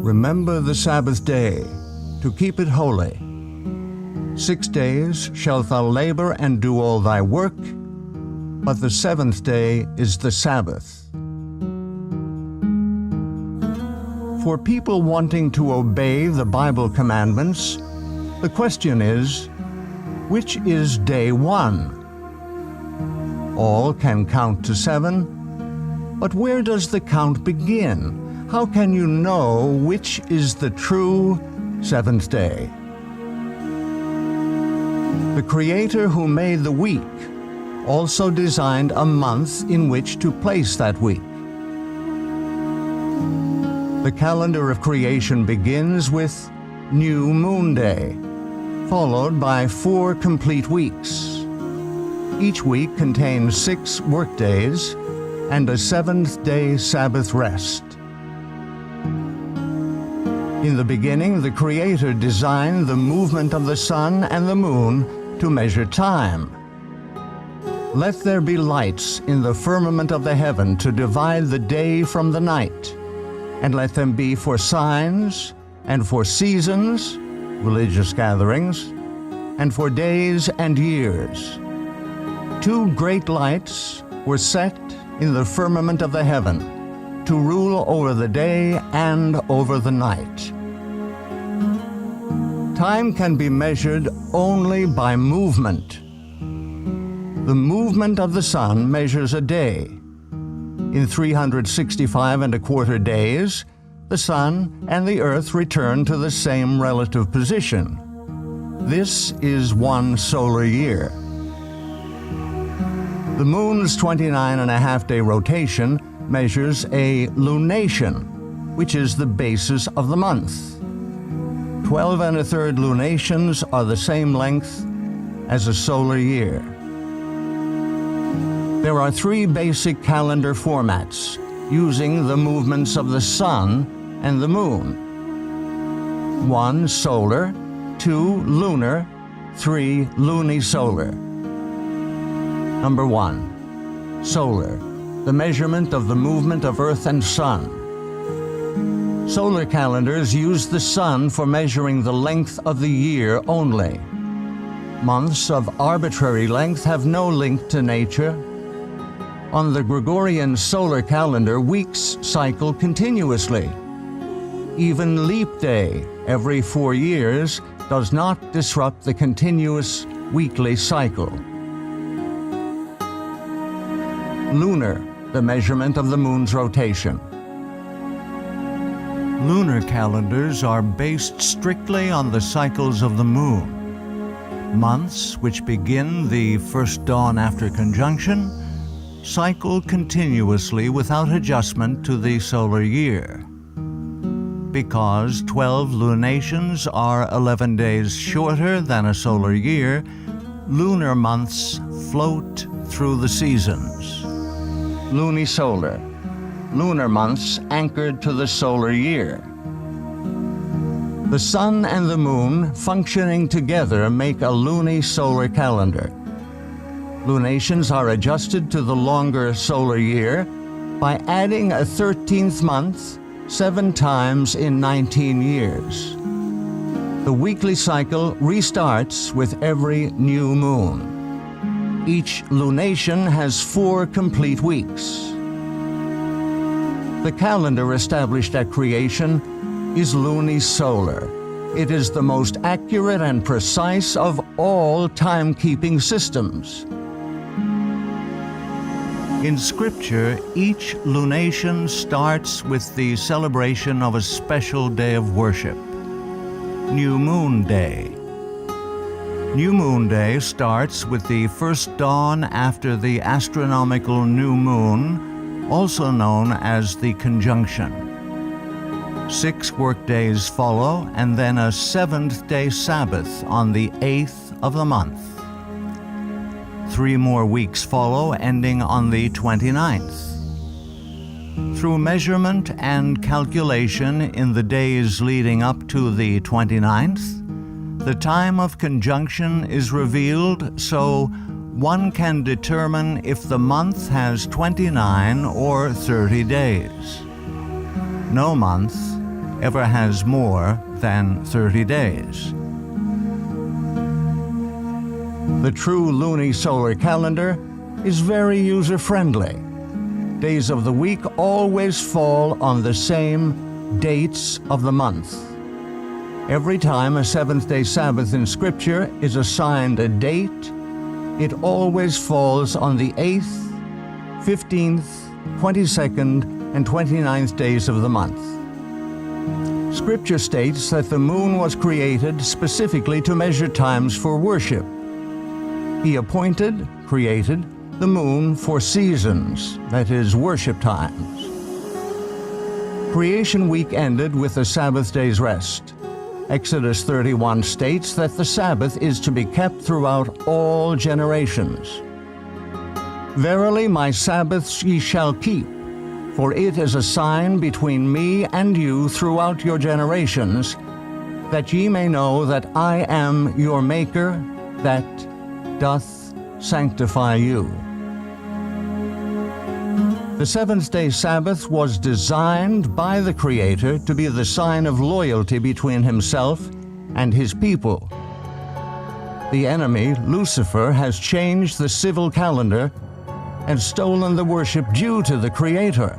Remember the Sabbath day, to keep it holy. 6 days shalt thou labor and do all thy work, but the seventh day is the Sabbath. For people wanting to obey the Bible commandments, the question is, which is day one? All can count to 7, but where does the count begin? How can you know which is the true seventh day? The Creator who made the week also designed a month in which to place that week. The calendar of creation begins with New Moon Day, followed by 4 complete weeks. Each week contains 6 workdays and a seventh-day Sabbath rest. In the beginning, the Creator designed the movement of the sun and the moon to measure time. Let there be lights in the firmament of the heaven to divide the day from the night, and let them be for signs, and for seasons, religious gatherings, and for days and years. 2 great lights were set in the firmament of the heaven to rule over the day and over the night. Time can be measured only by movement. The movement of the sun measures a day. In 365 1/4 days, the sun and the earth return to the same relative position. This is 1 solar year. The moon's 29.5-day rotation measures a lunation, which is the basis of the month. 12 1/3 lunations are the same length as a solar year. There are 3 basic calendar formats using the movements of the sun and the moon. 1 solar, 2 lunar, 3 lunisolar. Number 1, solar, the measurement of the movement of earth and sun. Solar calendars use the sun for measuring the length of the year only. Months of arbitrary length have no link to nature. On the Gregorian solar calendar, weeks cycle continuously. Even leap day, every 4 years, does not disrupt the continuous weekly cycle. Lunar, the measurement of the moon's rotation. Lunar calendars are based strictly on the cycles of the moon. Months, which begin the first dawn after conjunction, cycle continuously without adjustment to the solar year. Because 12 lunations are 11 days shorter than a solar year, lunar months float through the seasons. Lunisolar, lunar months anchored to the solar year. The sun and the moon functioning together make a lunisolar calendar. Lunations are adjusted to the longer solar year by adding a 13th month 7 times in 19 years. The weekly cycle restarts with every new moon. Each lunation has 4 complete weeks. The calendar established at creation is lunisolar. It is the most accurate and precise of all timekeeping systems. In Scripture, each lunation starts with the celebration of a special day of worship, New Moon Day. New Moon Day starts with the first dawn after the astronomical new moon, also known as the conjunction. 6 workdays follow, and then a 7th-day Sabbath on the 8th of the month. 3 more weeks follow, ending on the 29th. Through measurement and calculation in the days leading up to the 29th, the time of conjunction is revealed so one can determine if the month has 29 or 30 days. No month ever has more than 30 days. The true lunisolar calendar is very user-friendly. Days of the week always fall on the same dates of the month. Every time a seventh-day Sabbath in Scripture is assigned a date, it always falls on the 8th, 15th, 22nd, and 29th days of the month. Scripture states that the moon was created specifically to measure times for worship. He created the moon for seasons, that is, worship times. Creation week ended with the Sabbath day's rest. Exodus 31 states that the Sabbath is to be kept throughout all generations. Verily my Sabbaths ye shall keep, for it is a sign between me and you throughout your generations, that ye may know that I am your Maker, that doth sanctify you. The seventh-day Sabbath was designed by the Creator to be the sign of loyalty between Himself and His people. The enemy, Lucifer, has changed the civil calendar and stolen the worship due to the Creator.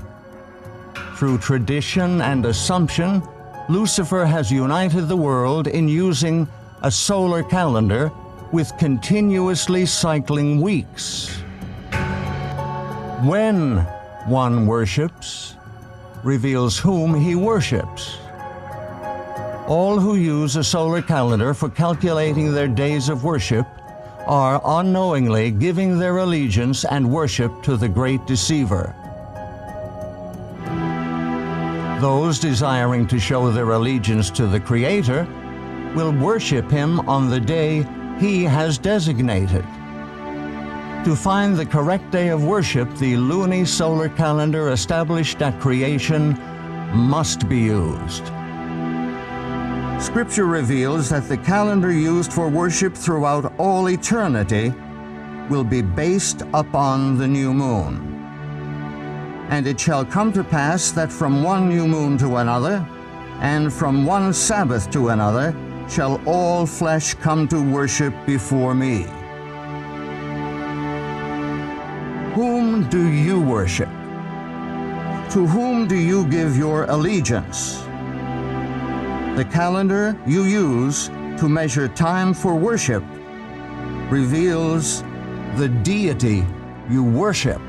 Through tradition and assumption, Lucifer has united the world in using a solar calendar with continuously cycling weeks. When one worships, reveals whom he worships. All who use a solar calendar for calculating their days of worship are unknowingly giving their allegiance and worship to the great deceiver. Those desiring to show their allegiance to the Creator will worship Him on the day He has designated. To find the correct day of worship, the lunisolar calendar established at creation must be used. Scripture reveals that the calendar used for worship throughout all eternity will be based upon the new moon. And it shall come to pass that from one new moon to another, and from one Sabbath to another, shall all flesh come to worship before me. Whom do you worship? To whom do you give your allegiance? The calendar you use to measure time for worship reveals the deity you worship.